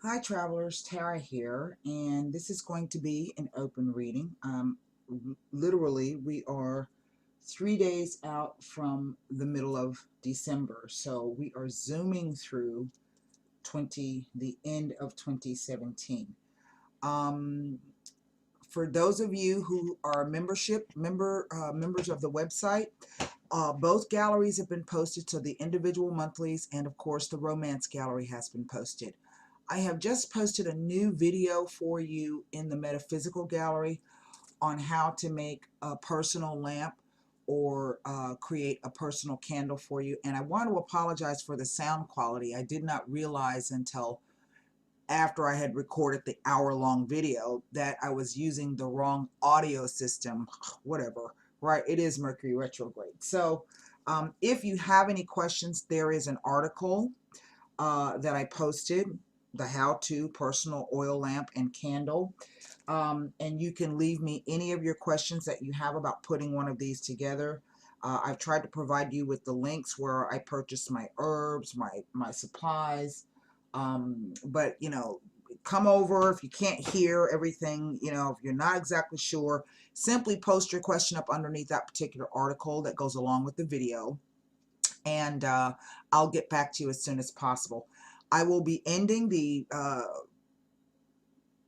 Hi travelers, Tara here, and this is going to be an open reading. Literally, we are 3 days out from the middle of December, so we are zooming through the end of 2017. Um, for those of you who are members of the website, both galleries have been posted, so the individual monthlies and of course the romance gallery has been posted. I have just posted a new video for you in the metaphysical gallery on how to make a personal lamp or create a personal candle for you. And I want to apologize for the sound quality. I did not realize until after I had recorded the hour-long video that I was using the wrong audio system. Whatever, right? It is Mercury retrograde. So if you have any questions, there is an article that I posted, the how-to personal oil lamp and candle, and you can leave me any of your questions that you have about putting one of these together. I've tried to provide you with the links where I purchased my herbs, my supplies, but you know, come over if you can't hear everything, you know, if you're not exactly sure, simply post your question up underneath that particular article that goes along with the video, and I'll get back to you as soon as possible. I will be ending the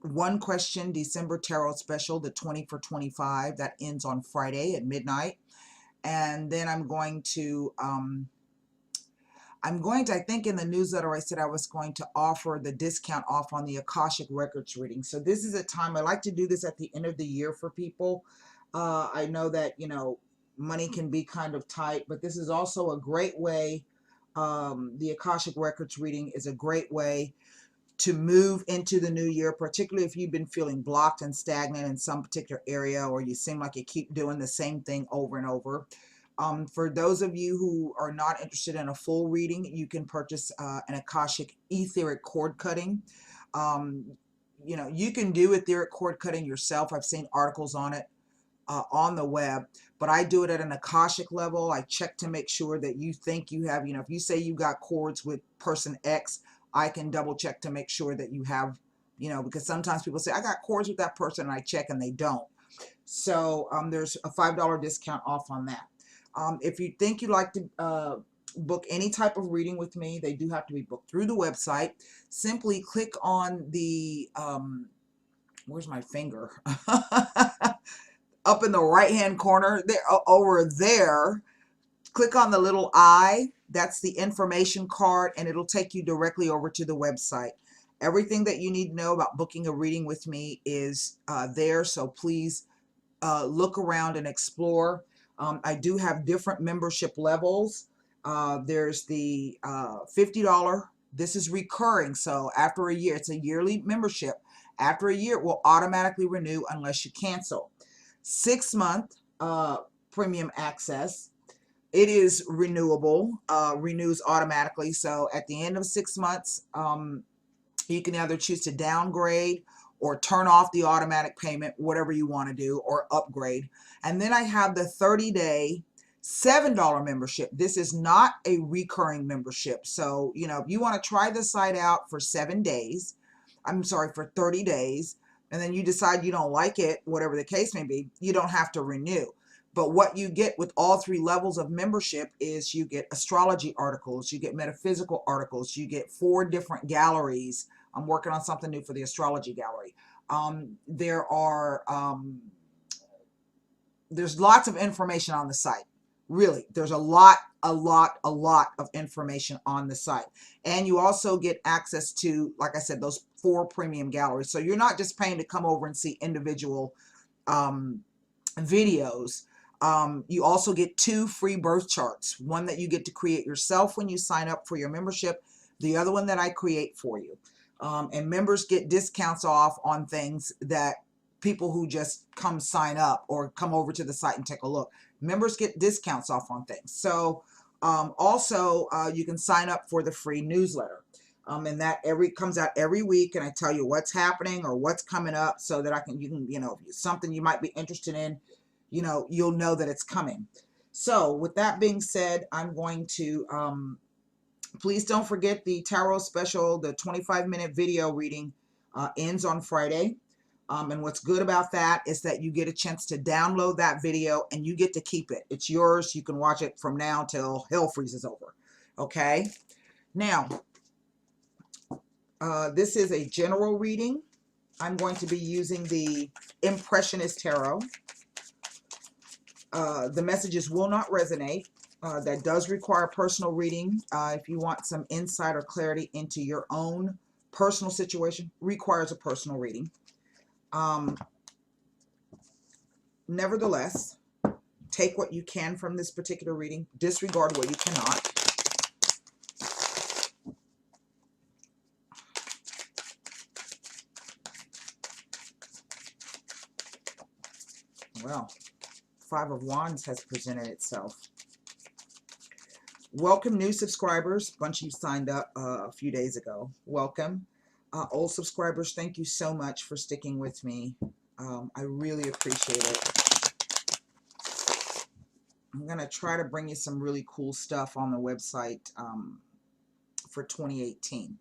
one question December tarot special, the 20 for 25, that ends on Friday at midnight. And then I think in the newsletter I said I was going to offer the discount off on the Akashic Records reading. So this is a time, I like to do this at the end of the year for people. I know that, you know, money can be kind of tight, but this is also a great way. The Akashic Records reading is a great way to move into the new year, particularly if you've been feeling blocked and stagnant in some particular area, or you seem like you keep doing the same thing over and over. For those of you who are not interested in a full reading, you can purchase an Akashic etheric cord cutting. Um, you know, you can do etheric cord cutting yourself. I've seen articles on it on the web, but I do it at an Akashic level. I check to make sure that you think you have, you know, if you say you got cords with person X, I can double check to make sure that you have, you know, because sometimes people say, I got cords with that person, and I check and they don't. So there's a $5 discount off on that. If you think you'd like to book any type of reading with me, they do have to be booked through the website. Simply click on the, where's my finger? Up in the right hand corner there, over there, click on the little I. That's the information card, and it'll take you directly over to the website. Everything that you need to know about booking a reading with me is there, so please look around and explore. I do have different membership levels. There's the $50. This is recurring, so after a year, it's a yearly membership. After a year, it will automatically renew unless you cancel. 6-month premium access. It is renewable, renews automatically. So at the end of 6 months, you can either choose to downgrade or turn off the automatic payment, whatever you want to do, or upgrade. And then I have the 30-day $7 membership. This is not a recurring membership. So, you know, if you want to try the site out for 7 days, I'm sorry, for 30 days, and then you decide you don't like it, whatever the case may be, you don't have to renew. But what you get with all 3 levels of membership is you get astrology articles, you get metaphysical articles, you get 4 different galleries. I'm working on something new for the astrology gallery. There's lots of information on the site. Really, there's a lot of information on the site. And you also get access to, like I said, those 4 premium galleries. So you're not just paying to come over and see individual videos. You also get 2 free birth charts. One that you get to create yourself when you sign up for your membership. The other one that I create for you. And members get discounts off on things that people who just come sign up or come over to the site and take a look. Members get discounts off on things. So also you can sign up for the free newsletter. And that comes out every week, and I tell you what's happening or what's coming up, so that you can, you know, something you might be interested in, you know, you'll know that it's coming. So with that being said, I'm going to Please don't forget the tarot special, the 25-minute video reading ends on Friday. And what's good about that is that you get a chance to download that video and you get to keep it. It's yours. You can watch it from now till hell freezes over. Okay. Now, this is a general reading. I'm going to be using the Impressionist Tarot. The messages will not resonate. That does require personal reading. If you want some insight or clarity into your own personal situation, requires a personal reading. Nevertheless, take what you can from this particular reading. Disregard what you cannot. Well, Five of Wands has presented itself. Welcome new subscribers. A bunch of you signed up a few days ago. Welcome. Old subscribers, thank you so much for sticking with me. I really appreciate it. I'm going to try to bring you some really cool stuff on the website for 2018.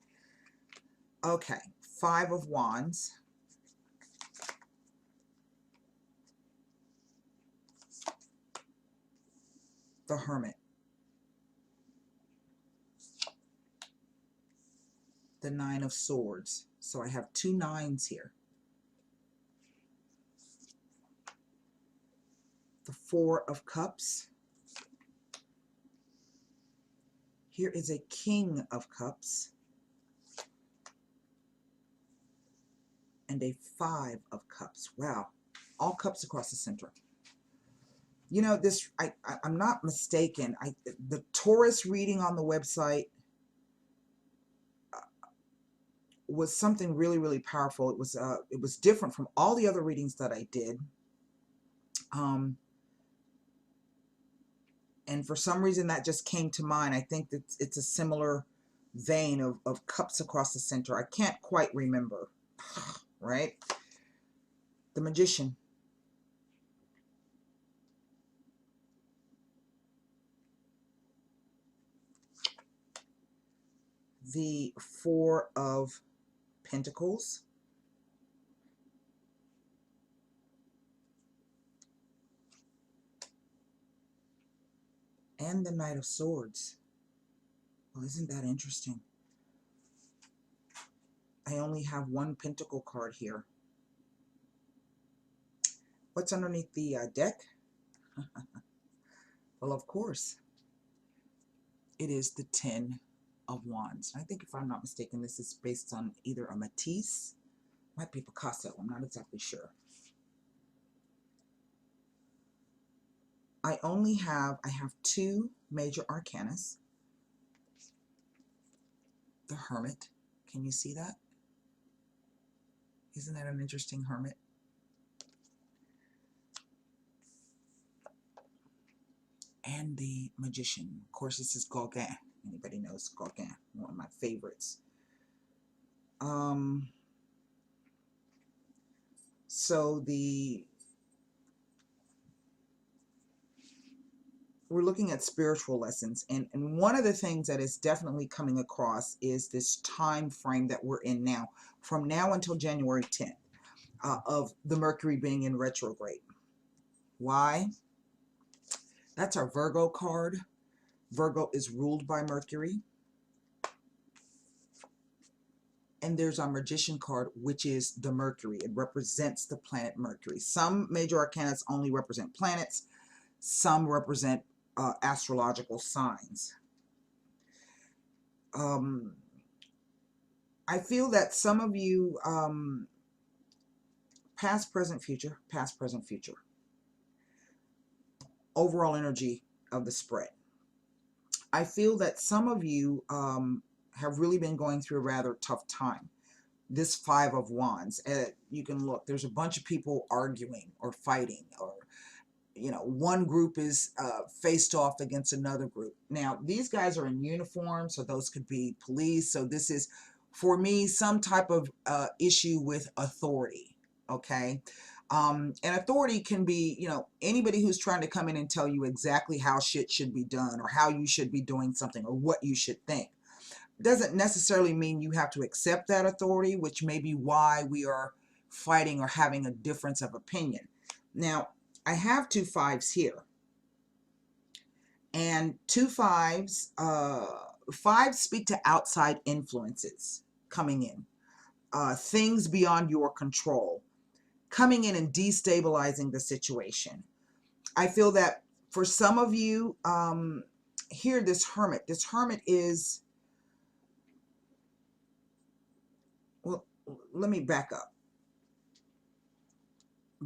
Okay, Five of Wands. The Hermit. The Nine of Swords. So I have two nines here. The Four of Cups. Here is a King of Cups. And a Five of Cups. Wow. All cups across the center. You know, this, I'm not mistaken. The Taurus reading on the website was something really, really powerful. It was different from all the other readings that I did. And for some reason that just came to mind. I think that it's a similar vein of cups across the center. I can't quite remember, right? The Magician. The Four of Pentacles. And the Knight of Swords. Well, isn't that interesting? I only have one Pentacle card here. What's underneath the deck? Well, of course, it is the Ten of Wands. I think, if I'm not mistaken, this is based on either a Matisse, might be Picasso, I'm not exactly sure. I have two major arcanas. The Hermit. Can you see that? Isn't that an interesting Hermit? And the Magician. Of course, this is Gauguin. Anybody knows Gauguin, one of my favorites. So we're looking at spiritual lessons, and one of the things that is definitely coming across is this time frame that we're in now, from now until January 10th, of the Mercury being in retrograde. Why? That's our Virgo card. Virgo is ruled by Mercury. And there's our Magician card, which is the Mercury. It represents the planet Mercury. Some major arcanas only represent planets. Some represent astrological signs. I feel that some of you, past, present, future, overall energy of the spread. I feel that some of you have really been going through a rather tough time. This Five of Wands, you can look, there's a bunch of people arguing or fighting, or, you know, one group is faced off against another group. Now, these guys are in uniform, so those could be police. So this is, for me, some type of issue with authority, okay? And authority can be, you know, anybody who's trying to come in and tell you exactly how shit should be done, or how you should be doing something, or what you should think. doesn't necessarily mean you have to accept that authority, which may be why we are fighting or having a difference of opinion. Now, I have 2 5s here. And 2 5s, 5s speak to outside influences coming in, things beyond your control, coming in and destabilizing the situation. I feel that for some of you, here, this hermit is, well, let me back up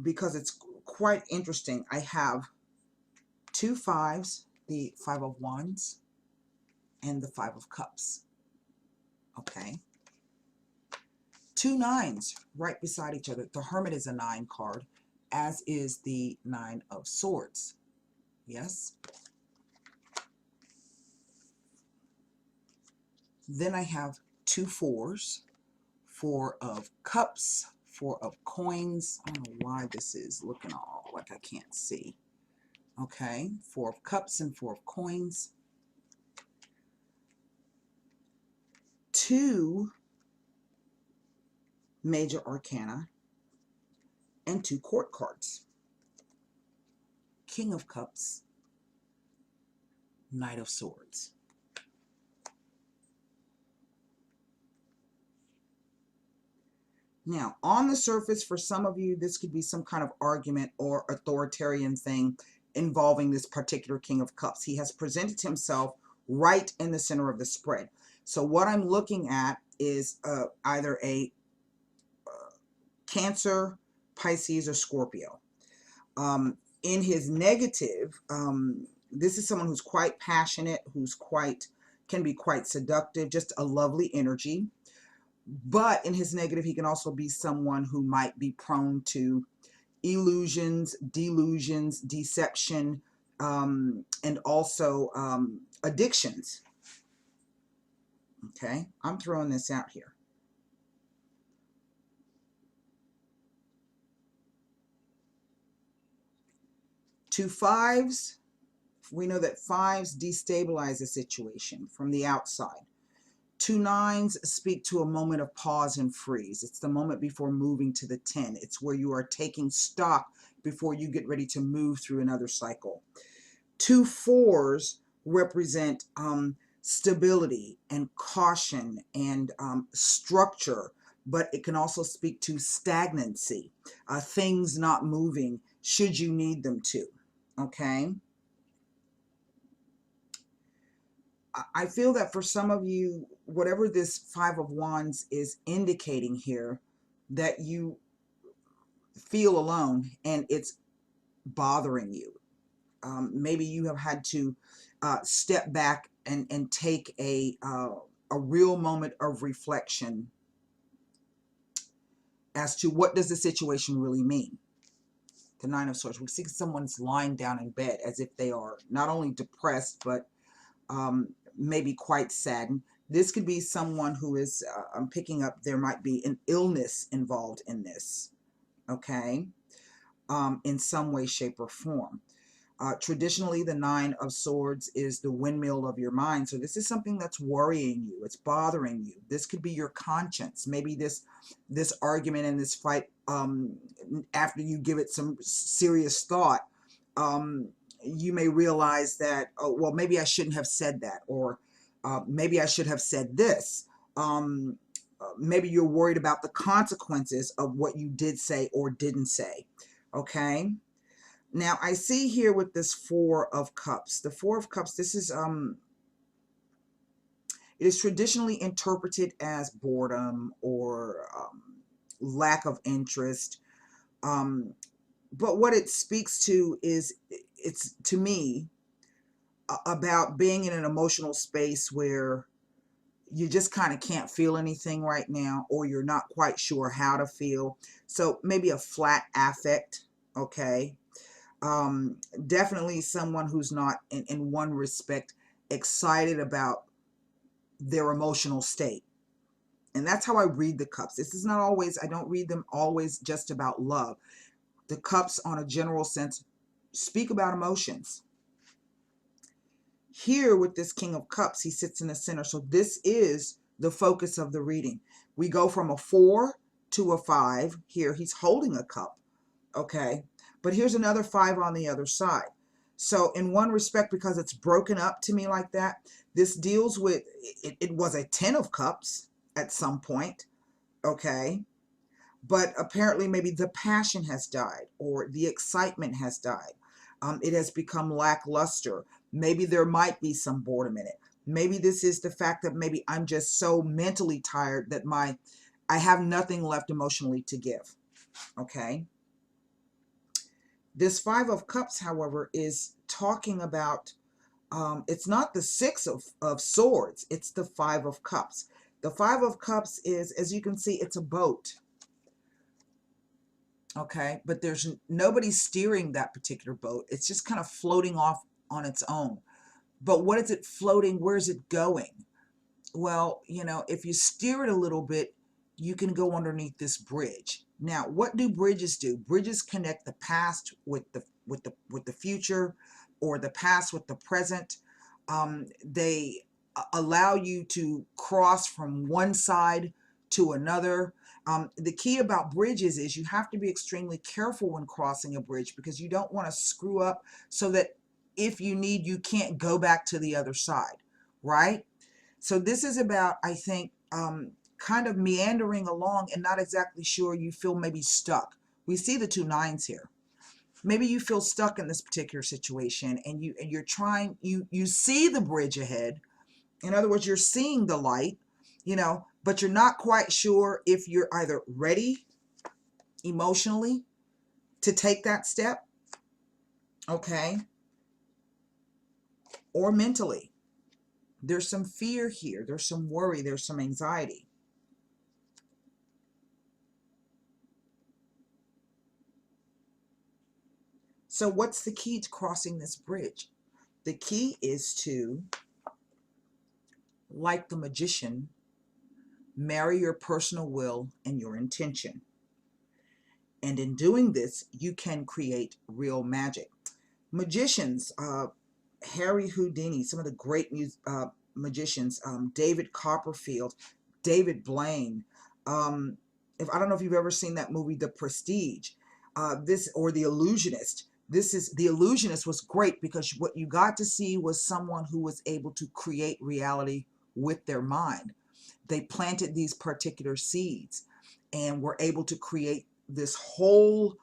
because it's quite interesting. I have 2 5s, the 5 of Wands and the 5 of Cups. Okay. 2 9s right beside each other. The Hermit is a 9 card, as is the 9 of Swords. Yes. Then I have 2 4s, 4 of Cups, 4 of Coins. I don't know why this is looking all like I can't see. Okay, 4 of Cups and 4 of Coins. 2 Major Arcana and 2 Court cards. King of Cups, Knight of Swords. Now, on the surface, for some of you, this could be some kind of argument or authoritarian thing involving this particular King of Cups. He has presented himself right in the center of the spread. So what I'm looking at is either a Cancer, Pisces, or Scorpio. In his negative, this is someone who's quite passionate, can be quite seductive, just a lovely energy. But in his negative, he can also be someone who might be prone to illusions, delusions, deception, and also addictions. Okay, I'm throwing this out here. Two 5s, we know that 5s destabilize a situation from the outside. 2 9s speak to a moment of pause and freeze. It's the moment before moving to the 10. It's where you are taking stock before you get ready to move through another cycle. 2 4s represent stability and caution and structure, but it can also speak to stagnancy, things not moving should you need them to. Okay. I feel that for some of you, whatever this 5 of Wands is indicating here, that you feel alone and it's bothering you. Maybe you have had to step back and take a real moment of reflection as to what does the situation really mean. The 9 of Swords. We see someone's lying down in bed as if they are not only depressed, but maybe quite saddened. This could be someone who is, I'm picking up, there might be an illness involved in this, okay, in some way, shape, or form. Traditionally, the 9 of Swords is the windmill of your mind. So this is something that's worrying you. It's bothering you. This could be your conscience. Maybe this argument and this fight, after you give it some serious thought, you may realize that, oh, well, maybe I shouldn't have said that, or maybe I should have said this. Maybe you're worried about the consequences of what you did say or didn't say. Okay. Now, I see here with this 4 of Cups, the 4 of Cups, this is, it is traditionally interpreted as boredom or lack of interest. But what it speaks to is, it's, to me, about being in an emotional space where you just kind of can't feel anything right now, or you're not quite sure how to feel. So maybe a flat affect, okay? Definitely someone who's not, in one respect, excited about their emotional state. And that's how I read the cups. This is not always, I don't read them always just about love. The cups, on a general sense, speak about emotions. Here with this King of Cups, he sits in the center. So this is the focus of the reading. We go from a 4 to a 5. Here he's holding a cup, okay? But here's another 5 on the other side. So in one respect, because it's broken up to me like that, this deals with, it was a 10 of Cups at some point, okay? But apparently maybe the passion has died or the excitement has died. It has become lackluster. Maybe there might be some boredom in it. Maybe this is the fact that maybe I'm just so mentally tired that I have nothing left emotionally to give, okay? This 5 of Cups, however, is talking about, it's not the 6 of Swords, it's the 5 of Cups. The 5 of Cups is, as you can see, it's a boat. Okay, but there's nobody steering that particular boat. It's just kind of floating off on its own. But what is it floating? Where's it going? Well, you know, if you steer it a little bit, you can go underneath this bridge. Now, what do bridges do? Bridges connect the past with the future, or the past with the present. They allow you to cross from one side to another. The key about bridges is you have to be extremely careful when crossing a bridge, because you don't want to screw up so that if you need, you can't go back to the other side, right? So this is about, I think, kind of meandering along and not exactly sure. You feel maybe stuck. We see the 2 9s here. Maybe you feel stuck in this particular situation, and you're trying, you see the bridge ahead. In other words, you're seeing the light, you know, but you're not quite sure if you're either ready emotionally to take that step, okay, or mentally. There's some fear here. There's some worry. There's some anxiety. So what's the key to crossing this bridge? The key is to, like the magician, marry your personal will and your intention. And in doing this, you can create real magic. Magicians, Harry Houdini, some of the great magicians, David Copperfield, David Blaine. If I don't know if you've ever seen that movie, The Prestige, or The Illusionist. The Illusionist was great because what you got to see was someone who was able to create reality with their mind. They planted these particular seeds and were able to create this whole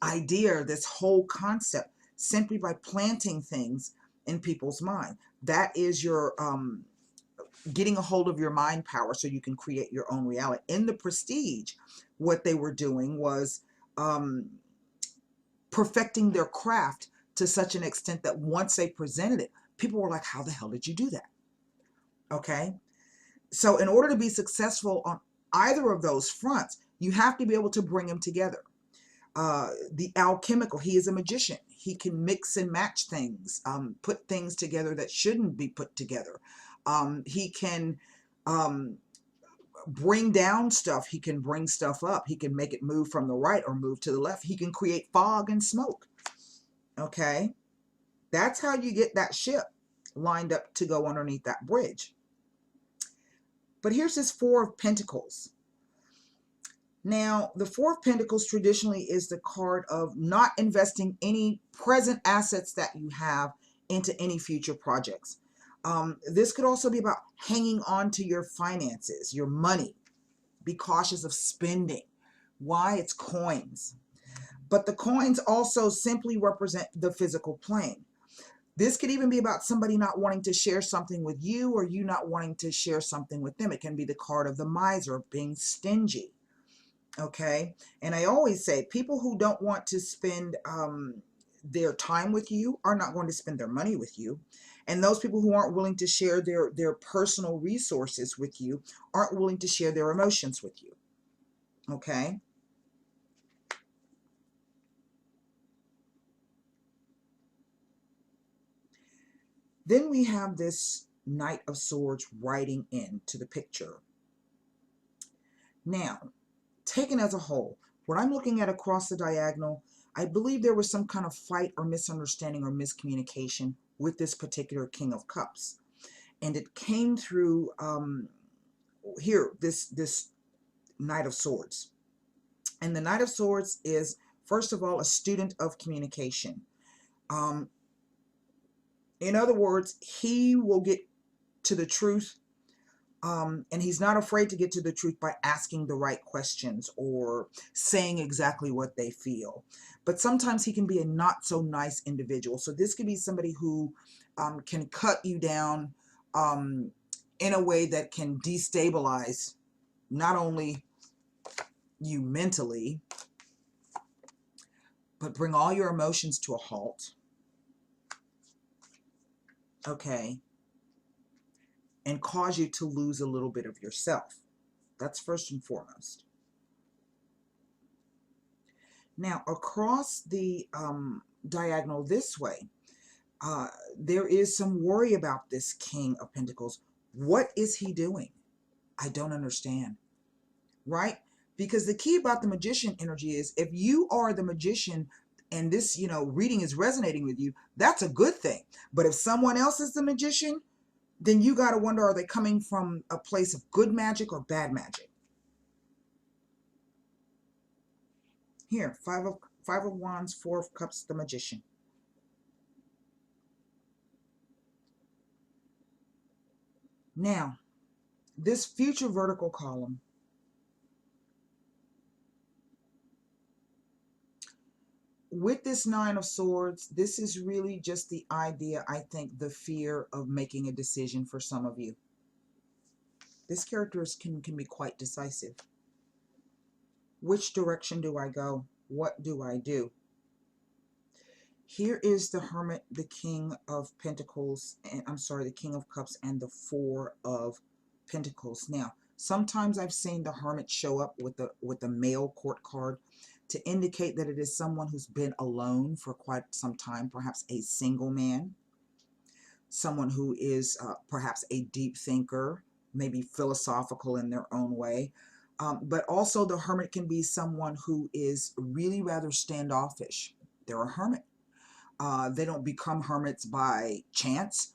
idea, this whole concept, simply by planting things in people's mind. That is your getting a hold of your mind power so you can create your own reality. In The Prestige, what they were doing was perfecting their craft to such an extent that once they presented it, people were like, how the hell did you do that? Okay. So in order to be successful on either of those fronts, you have to be able to bring them together. The alchemical, he is a magician. He can mix and match things, put things together that shouldn't be put together. He can bring down stuff. He can bring stuff up. He can make it move from the right or move to the left. He can create fog and smoke. Okay, that's how you get that ship lined up to go underneath that bridge. But here's this 4 of Pentacles. Now, the 4 of Pentacles traditionally is the card of not investing any present assets that you have into any future projects. This could also be about hanging on to your finances, your money. Be cautious of spending. Why? It's coins. But the coins also simply represent the physical plane. This could even be about somebody not wanting to share something with you, or you not wanting to share something with them. It can be the card of the miser, of being stingy. Okay, and I always say people who don't want to spend their time with you are not going to spend their money with you, and those people who aren't willing to share their personal resources with you aren't willing to share their emotions with you. Okay, then we have this Knight of Swords riding into the picture. Now, taken as a whole, what I'm looking at across the diagonal, I believe there was some kind of fight or misunderstanding or miscommunication with this particular King of Cups. And it came through here, this Knight of Swords. And the Knight of Swords is, first of all, a student of communication. Um, in other words, he will get to the truth, and he's not afraid to get to the truth by asking the right questions or saying exactly what they feel. But sometimes he can be a not so nice individual. So this could be somebody who can cut you down in a way that can destabilize not only you mentally, but bring all your emotions to a halt. Okay. And cause you to lose a little bit of yourself. That's first and foremost. Now, across the diagonal this way, there is some worry about this King of Pentacles. What is he doing? I don't understand, right? Because the key about the Magician energy is if you are the Magician and this, reading is resonating with you, that's a good thing. But if someone else is the Magician, then you got to wonder, are they coming from a place of good magic or bad magic? Here, Five of Wands, Four of Cups, the Magician. Now, this future vertical column, with this Nine of Swords, this is really just the idea, I think, the fear of making a decision for some of you. This character can be quite decisive. Which direction do I go? What do I do? Here is the Hermit, the King of Pentacles, and I'm sorry, the King of Cups, and the Four of Pentacles. Now, sometimes I've seen the Hermit show up with the male court card to indicate that it is someone who's been alone for quite some time, perhaps a single man, someone who is perhaps a deep thinker, maybe philosophical in their own way. But also the Hermit can be someone who is really rather standoffish. They're a hermit. They don't become hermits by chance.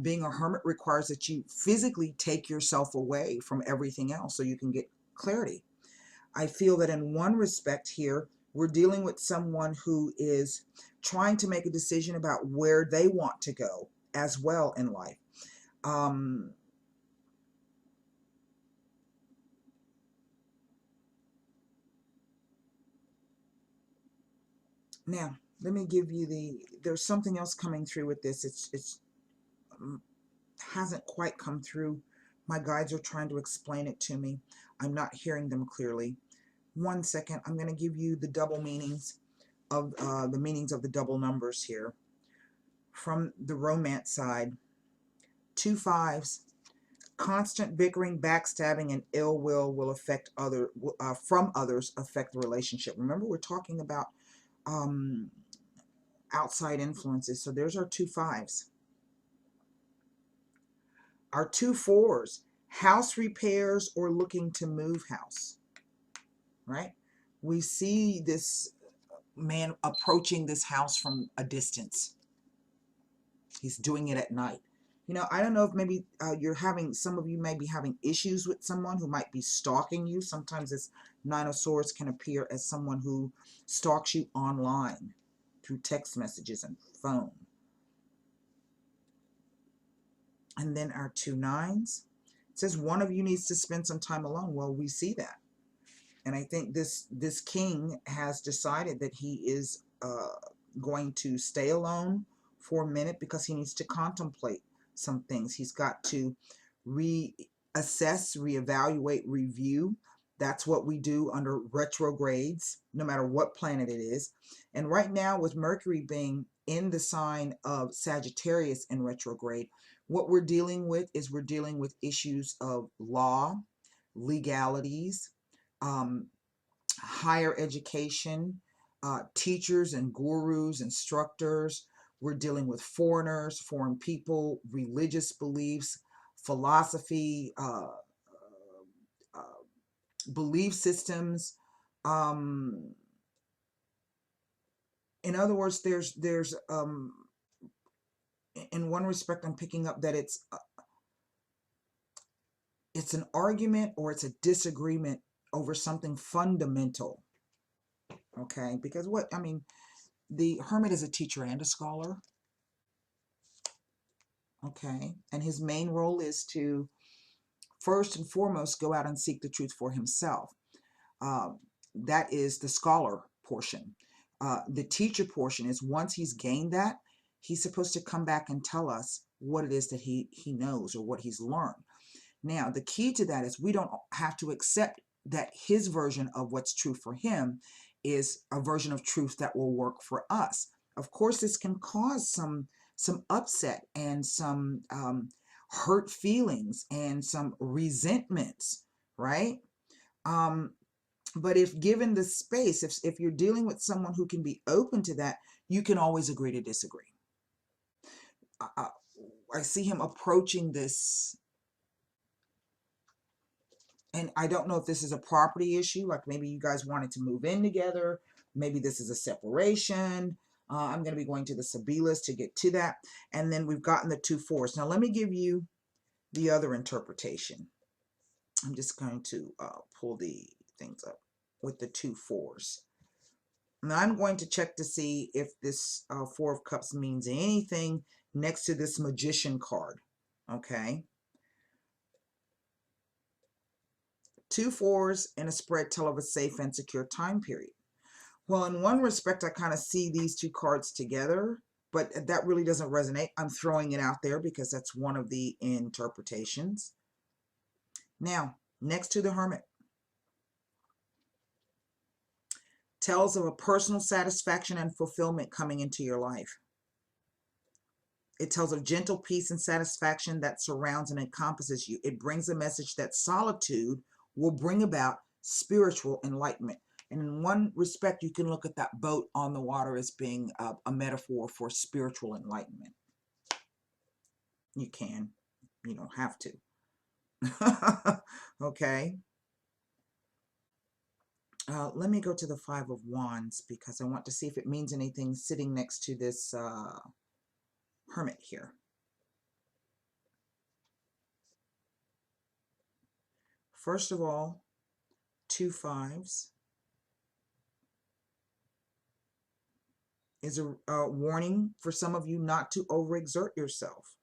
Being a hermit requires that you physically take yourself away from everything else so you can get clarity. I feel that in one respect here, we're dealing with someone who is trying to make a decision about where they want to go as well in life. Now, let me give you there's something else coming through with this. It's hasn't quite come through. My guides are trying to explain it to me. I'm not hearing them clearly. 1 second, I'm going to give you the double meanings of the double numbers here. From the romance side, 2 5s, constant bickering, backstabbing, and ill will affect from others affect the relationship. Remember, we're talking about outside influences. So there's our 2 5s. Our 2 4s, house repairs or looking to move house, right? We see this man approaching this house from a distance. He's doing it at night. I don't know if maybe some of you may be having issues with someone who might be stalking you. Sometimes this Nine of Swords can appear as someone who stalks you online through text messages and phone. And then our 2 9s. It says one of you needs to spend some time alone. Well, we see that. And I think this king has decided that he is going to stay alone for a minute because he needs to contemplate some things. He's got to reassess, reevaluate, review. That's what we do under retrogrades, no matter what planet it is. And right now, with Mercury being in the sign of Sagittarius in retrograde, what we're dealing with is we're dealing with issues of law, legalities, higher education, teachers and gurus, instructors. We're dealing with foreigners, foreign people, religious beliefs, philosophy, belief systems. In other words, there's in one respect, I'm picking up that it's an argument or it's a disagreement over something fundamental. Okay, because what I mean, the hermit is a teacher and a scholar. Okay, and his main role is to first and foremost go out and seek the truth for himself. Uh, that is the scholar portion. The teacher portion is once he's gained that, he's supposed to come back and tell us what it is that he knows or what he's learned. Now, the key to that is we don't have to accept that his version of what's true for him is a version of truth that will work for us. Of course, this can cause some upset and some hurt feelings and some resentments, right? Um, but if given the space, if you're dealing with someone who can be open to that, you can always agree to disagree. I see him approaching this, and I don't know if this is a property issue, like maybe you guys wanted to move in together, maybe this is a separation. I'm going to be going to the Sabilas to get to that. And then we've gotten the 2 4s. Now let me give you the other interpretation. I'm just going to pull the things up with the 2 4s. Now I'm going to check to see if this 4 of Cups means anything next to this Magician card. Okay. 2 4s in a spread tell of a safe and secure time period. Well, in one respect, I kind of see these 2 cards together, but that really doesn't resonate. I'm throwing it out there because that's one of the interpretations. Now, next to the Hermit, tells of a personal satisfaction and fulfillment coming into your life. It tells of gentle peace and satisfaction that surrounds and encompasses you. It brings a message that solitude will bring about spiritual enlightenment. And in one respect, you can look at that boat on the water as being a metaphor for spiritual enlightenment. You can. You don't have to. Okay. Let me go to the 5 of Wands because I want to see if it means anything sitting next to this Hermit here. First of all, 2 5s is a warning for some of you not to overexert yourself,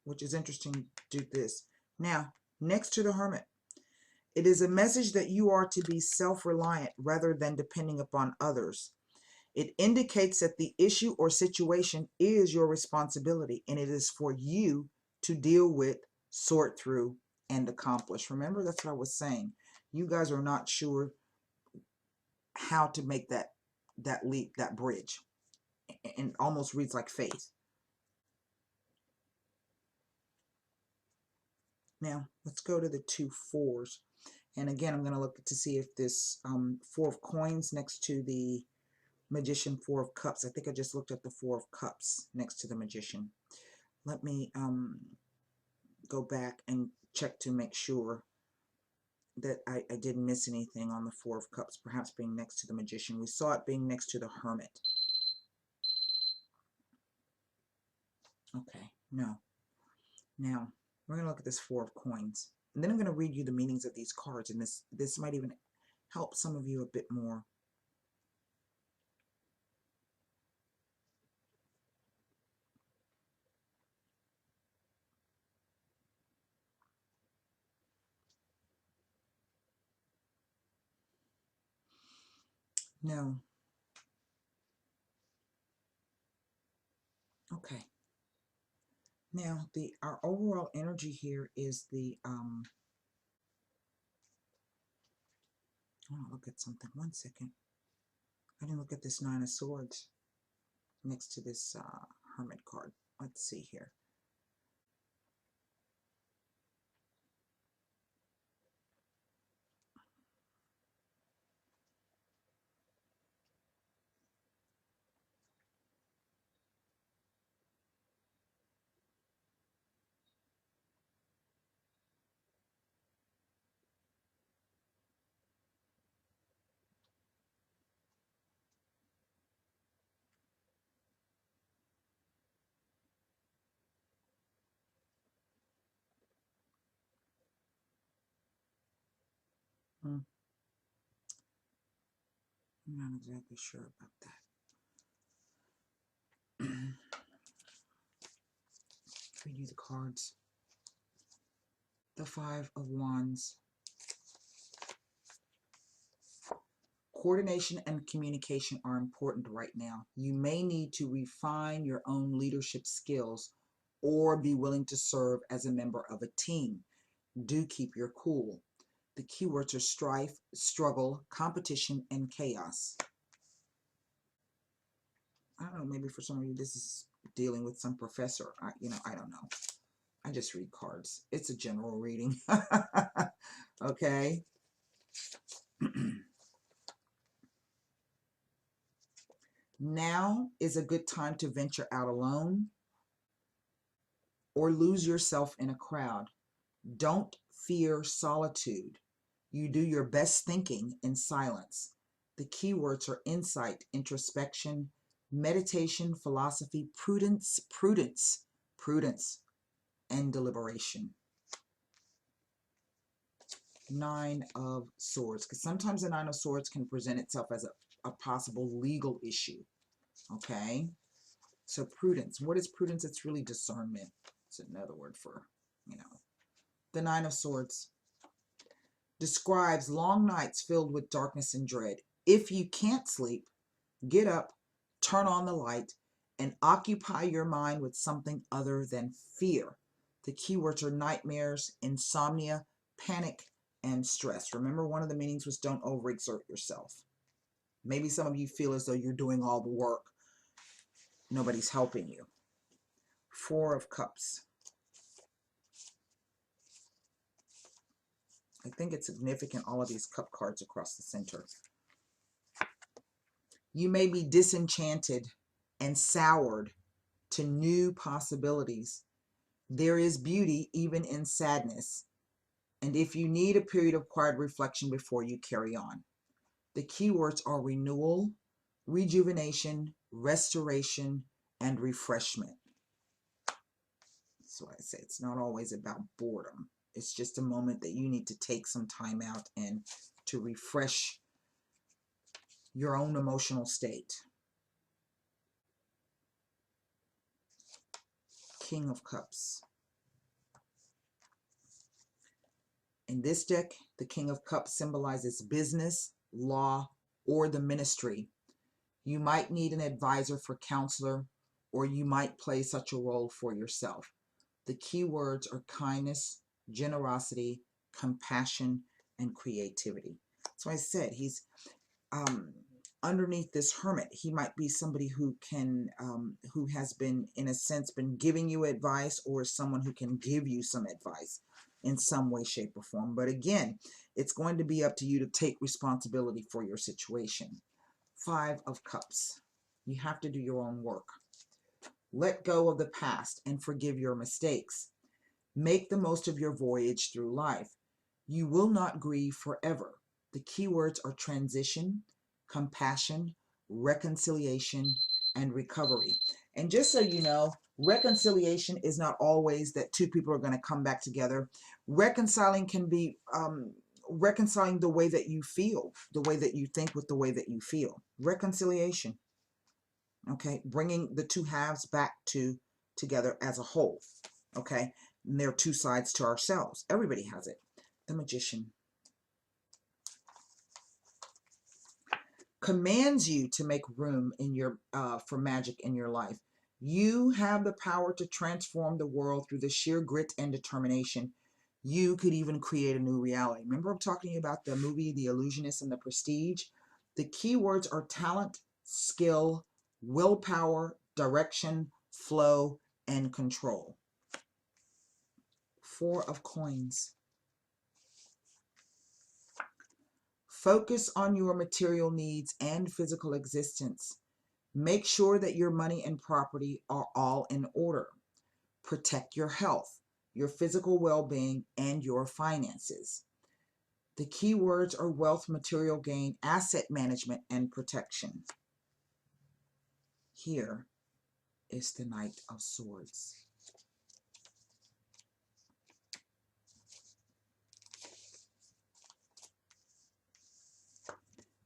which is interesting to this. Now, next to the Hermit, it is a message that you are to be self-reliant rather than depending upon others. It indicates that the issue or situation is your responsibility, and it is for you to deal with, sort through, and accomplish. Remember, that's what I was saying. You guys are not sure how to make that leap, that bridge. And almost reads like faith. Now, let's go to the 2 4s. And again, I'm going to look to see if this 4 of Coins next to the Magician, 4 of Cups. I think I just looked at the 4 of Cups next to the Magician. Let me go back and check to make sure that I didn't miss anything on the 4 of Cups, perhaps being next to the Magician. We saw it being next to the Hermit. Okay, no. Now, we're going to look at this 4 of Coins. And then I'm going to read you the meanings of these cards, and this might even help some of you a bit more. No. Okay. Now, our overall energy here is the I want to look at something. 1 second. I didn't look at this 9 of Swords next to this Hermit card. Let's see here. I'm not exactly sure about that. Read you the cards. The Five of Wands. Coordination and communication are important right now. You may need to refine your own leadership skills or be willing to serve as a member of a team. Do keep your cool. The keywords are strife, struggle, competition, and chaos. I don't know, maybe for some of you this is dealing with some professor. I don't know. I just read cards. It's a general reading. Okay. Now is a good time to venture out alone or lose yourself in a crowd. Don't fear solitude. You do your best thinking in silence. The keywords are insight, introspection, meditation, philosophy, prudence, and deliberation. Nine of Swords, because sometimes the Nine of Swords can present itself as a possible legal issue. Okay, so prudence. What is prudence? It's really discernment. It's another word for, the Nine of Swords describes long nights filled with darkness and dread. If you can't sleep, get up, turn on the light, and occupy your mind with something other than fear. The keywords are nightmares, insomnia, panic, and stress. Remember, one of the meanings was don't overexert yourself. Maybe some of you feel as though you're doing all the work. Nobody's helping you. Four of Cups. I think it's significant, all of these cup cards across the center. You may be disenchanted and soured to new possibilities. There is beauty even in sadness. And if you need a period of quiet reflection before you carry on. The keywords are renewal, rejuvenation, restoration, and refreshment. That's why I say it's not always about boredom. It's just a moment that you need to take some time out and to refresh your own emotional state. King of Cups. In this deck, the King of Cups symbolizes business, law, or the ministry. You might need an advisor for counselor, or you might play such a role for yourself. The key words are kindness, generosity, compassion, and creativity. So I said he's underneath this hermit. He might be somebody who can, who has been, in a sense, been giving you advice, or someone who can give you some advice in some way, shape, or form. But again, it's going to be up to you to take responsibility for your situation. Five of Cups. You have to do your own work. Let go of the past and forgive your mistakes. Make the most of your voyage through life. You will not grieve forever. The keywords are transition, compassion, reconciliation, and recovery. And just so you know, reconciliation is not always that two people are going to come back together. Reconciling can be reconciling the way that you feel, the way that you think with the way that you feel. Reconciliation. Okay, bringing the two halves back together as a whole. Okay, and there are two sides to ourselves. Everybody has it. The Magician commands you to make room in your for magic in your life. You have the power to transform the world through the sheer grit and determination. You could even create a new reality. Remember, I'm talking about the movie The Illusionist and The Prestige. The keywords are talent, skill, willpower, direction, flow, and control. Four of Coins. Focus on your material needs and physical existence. Make sure that your money and property are all in order. Protect your health, your physical well-being, and your finances. The key words are wealth, material gain, asset management, and protection. Here is the Knight of Swords.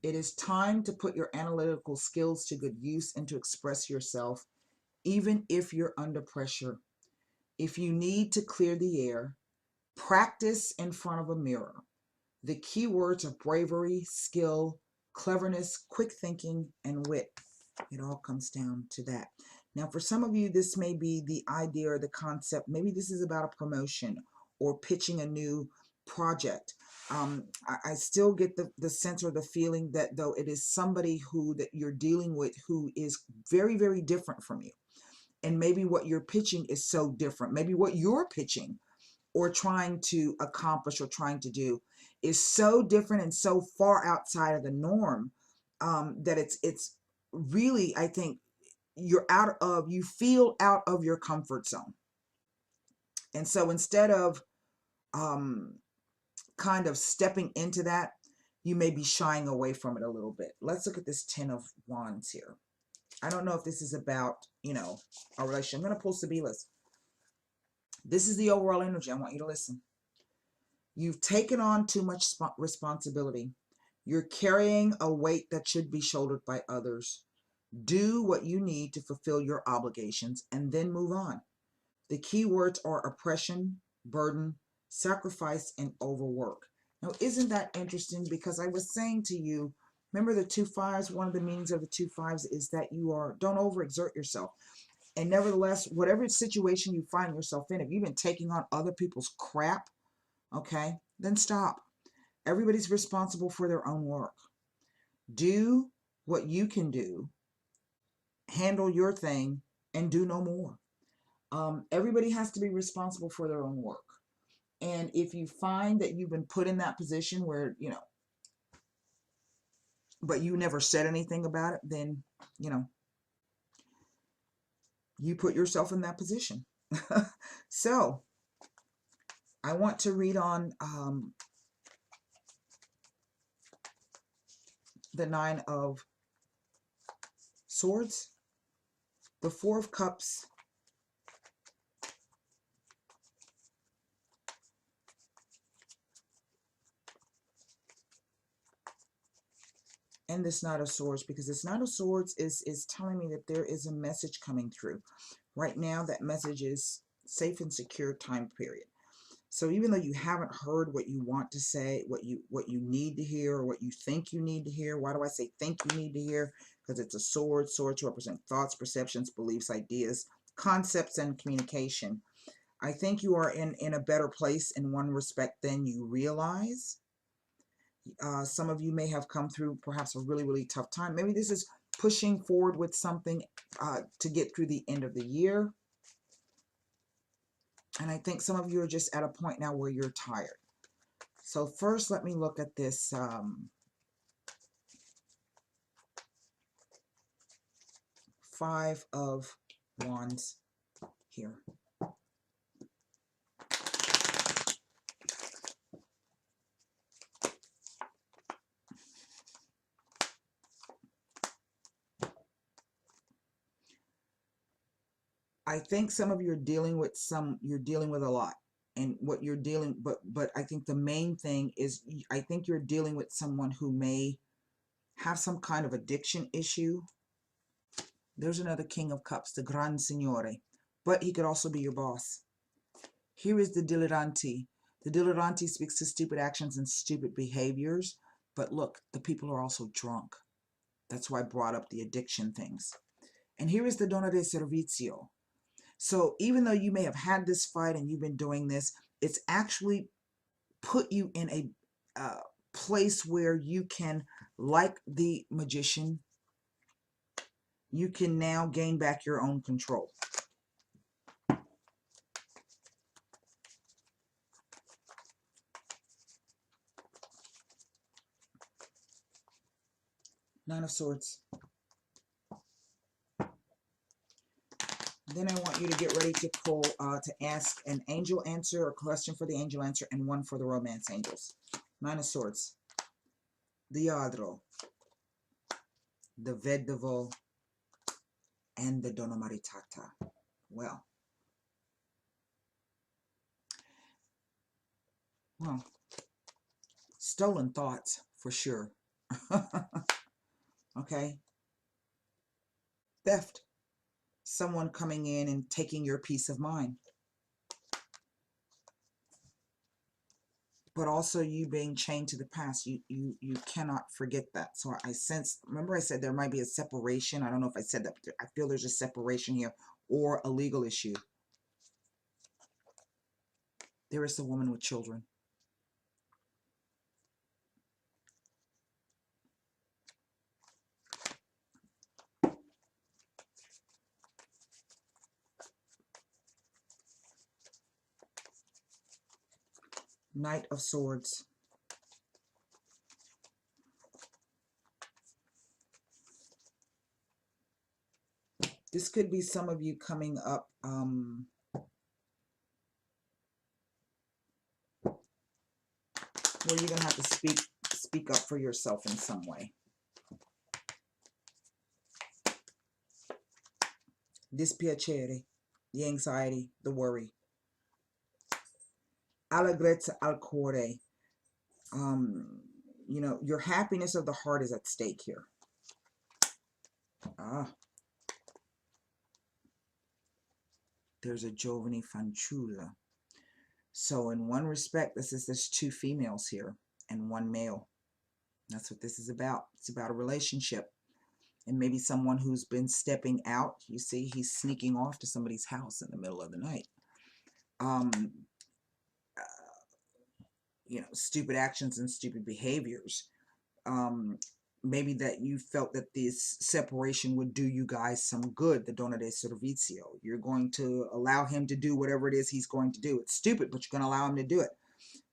It is time to put your analytical skills to good use and to express yourself, even if you're under pressure. If you need to clear the air, practice in front of a mirror. The key words are bravery, skill, cleverness, quick thinking, and wit. It all comes down to that. Now, for some of you, this may be the idea or the concept. Maybe this is about a promotion or pitching a new project. I still get the sense or the feeling that though it is somebody who that you're dealing with who is very, very different from you. And maybe what you're pitching is so different. Maybe what you're pitching or trying to accomplish or trying to do is so different and so far outside of the norm, that it's really, I think, you feel out of your comfort zone. And so instead of um, kind of stepping into that, you may be shying away from it a little bit. Let's look at this Ten of Wands here. I don't know if this is about, a relationship. I'm going to pull Sibila's. This is the overall energy. I want you to listen. You've taken on too much responsibility. You're carrying a weight that should be shouldered by others. Do what you need to fulfill your obligations and then move on. The key words are oppression, burden, sacrifice, and overwork. Now, isn't that interesting? Because I was saying to you, remember the 2 5s? One of the meanings of the 2 5s is that don't overexert yourself. And nevertheless, whatever situation you find yourself in, if you've been taking on other people's crap, okay, then stop. Everybody's responsible for their own work. Do what you can do, handle your thing, and do no more. Everybody has to be responsible for their own work. And if you find that you've been put in that position where, but you never said anything about it, then, you put yourself in that position. So I want to read on the 9 of Swords, the 4 of Cups, and this Knight of Swords, because this Knight of Swords is telling me that there is a message coming through. Right now, that message is safe and secure time period. So even though you haven't heard what you want to say, what you need to hear, or what you think you need to hear, why do I say think you need to hear? Because it's a sword. Swords represent thoughts, perceptions, beliefs, ideas, concepts, and communication. I think you are in a better place in one respect than you realize. Some of you may have come through perhaps a really, really tough time. Maybe this is pushing forward with something to get through the end of the year. And I think some of you are just at a point now where you're tired. So first, let me look at this 5 of Wands here. I think some of you are dealing with a lot, and what you're dealing, but I think the main thing is, I think you're dealing with someone who may have some kind of addiction issue. There's another King of Cups, the Gran Signore, but he could also be your boss. Here is the Dilettante. The Dilettante speaks to stupid actions and stupid behaviors, but look, the people are also drunk. That's why I brought up the addiction things. And here is the Donna de Servizio. So even though you may have had this fight and you've been doing this, it's actually put you in a place where you can, like the magician, you can now gain back your own control. Nine of Swords. Then I want you to get ready to pull, to ask an angel answer, or a question for the angel answer, and one for the romance angels. Nine of Swords. The Adro. The Vedovo. And the Donna Maritata. Well, stolen thoughts, for sure. okay? Theft. Someone coming in and taking your peace of mind. But also you being chained to the past. You cannot forget that. So I sense, remember I said there might be a separation. I don't know if I said that, but I feel there's a separation here or a legal issue. There is a woman with children. Knight of Swords. This could be some of you coming up where you're going to have to speak up for yourself in some way. Dispiacere, the anxiety, the worry. Allegrezza al cuore. You know, your happiness of the heart is at stake here. There's a giovane fanciulla. So in one respect, there's two females here and one male. That's what this is about. It's about a relationship. And maybe someone who's been stepping out. You see, he's sneaking off to somebody's house in the middle of the night. You know, stupid actions and stupid behaviors. Maybe that you felt that this separation would do you guys some good, the donna de servizio. You're going to allow him to do whatever it is he's going to do. It's stupid, but you're going to allow him to do it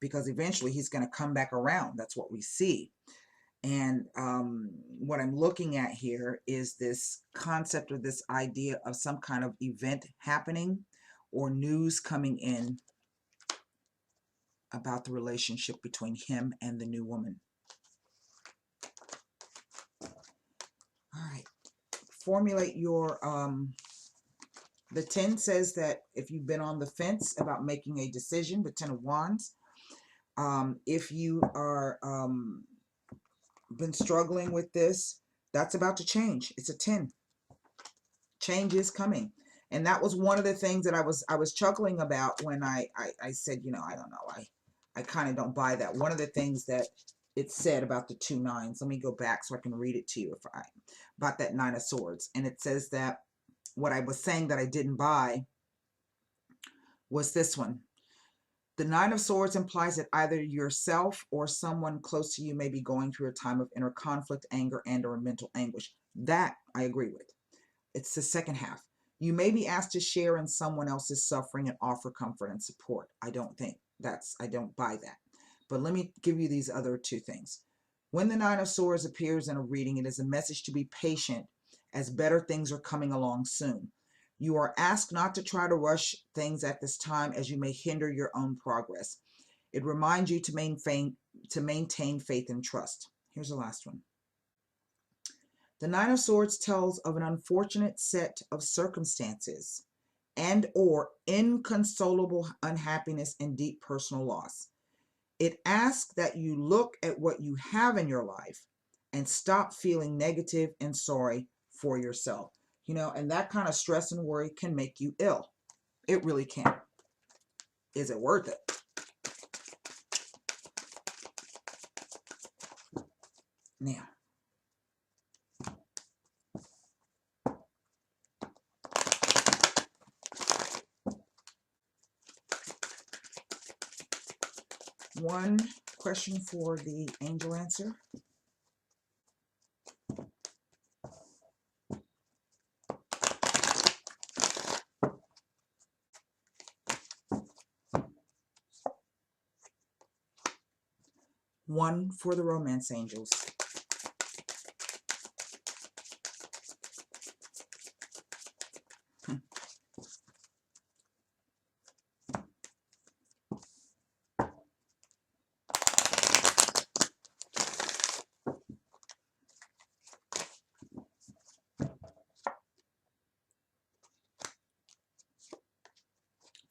because eventually he's going to come back around. That's what we see. And what I'm looking at here is this concept or this idea of some kind of event happening or news coming in about the relationship between him and the new woman. All right. Formulate your, the 10 says that if you've been on the fence about making a decision, the 10 of Wands, if you are been struggling with this, that's about to change. It's a 10. Change is coming. And that was one of the things that I was chuckling about when I said, you know, I don't know, I kind of don't buy that. One of the things that it said about the 2 9s, let me go back so I can read it to you about that 9 of Swords. And it says that what I was saying that I didn't buy was this one. The 9 of Swords implies that either yourself or someone close to you may be going through a time of inner conflict, anger, and or mental anguish. That I agree with. It's the second half. You may be asked to share in someone else's suffering and offer comfort and support. I don't buy that. But let me give you these other 2 things. When the 9 of Swords appears in a reading, it is a message to be patient as better things are coming along soon. You are asked not to try to rush things at this time as you may hinder your own progress. It reminds you to maintain faith and trust. Here's the last one. The 9 of Swords tells of an unfortunate set of circumstances and or inconsolable unhappiness and deep personal loss. It asks that you look at what you have in your life and stop feeling negative and sorry for yourself. You know, and that kind of stress and worry can make you ill. It really can. Is it worth it? Now, one question for the angel answer. One for the romance angels.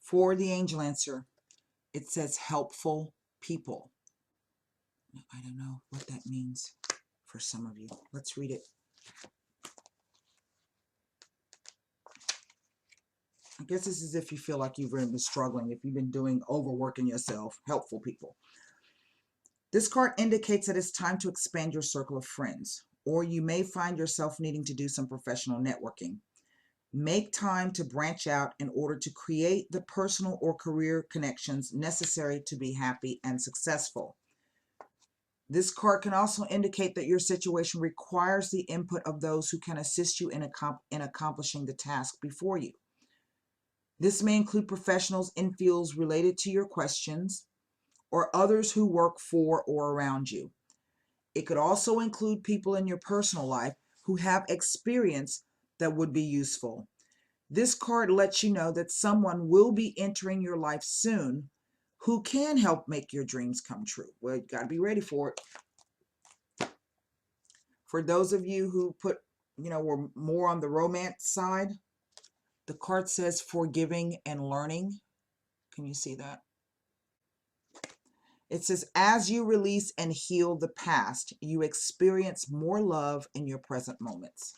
For the angel answer, it says helpful people. I don't know what that means for some of you. Let's read it I guess this is if you feel like you've been struggling, if you've been doing overworking yourself. Helpful people. This card indicates that it's time to expand your circle of friends, or you may find yourself needing to do some professional networking. Make time to branch out in order to create the personal or career connections necessary to be happy and successful. This card can also indicate that your situation requires the input of those who can assist you in accomplishing the task before you. This may include professionals in fields related to your questions or others who work for or around you. It could also include people in your personal life who have experience that would be useful. This card lets you know that someone will be entering your life soon who can help make your dreams come true. Well, you got to be ready for it. For those of you who were more on the romance side, the card says forgiving and learning. Can you see that? It says, as you release and heal the past, you experience more love in your present moments.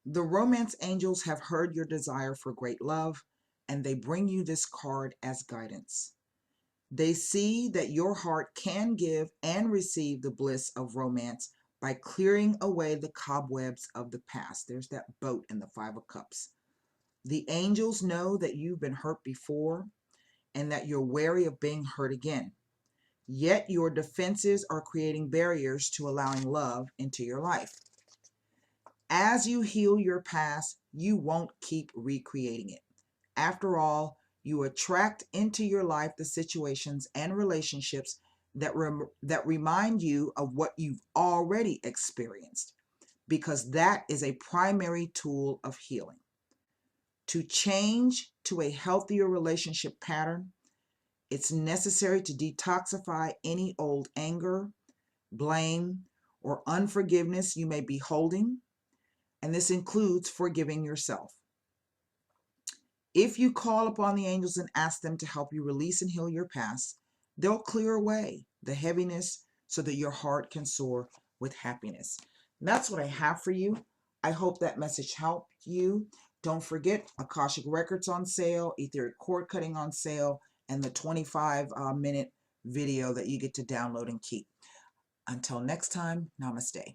The romance angels have heard your desire for great love, and they bring you this card as guidance. They see that your heart can give and receive the bliss of romance by clearing away the cobwebs of the past. There's that boat in the Five of Cups. The angels know that you've been hurt before and that you're wary of being hurt again. Yet your defenses are creating barriers to allowing love into your life. As you heal your past, you won't keep recreating it. After all, you attract into your life the situations and relationships that remind you of what you've already experienced, because that is a primary tool of healing. To change to a healthier relationship pattern, it's necessary to detoxify any old anger, blame, or unforgiveness you may be holding, and this includes forgiving yourself. If you call upon the angels and ask them to help you release and heal your past, they'll clear away the heaviness so that your heart can soar with happiness. And that's what I have for you. I hope that message helped you. Don't forget, Akashic Records on sale, etheric cord cutting on sale, and the 25-minute video that you get to download and keep. Until next time, namaste.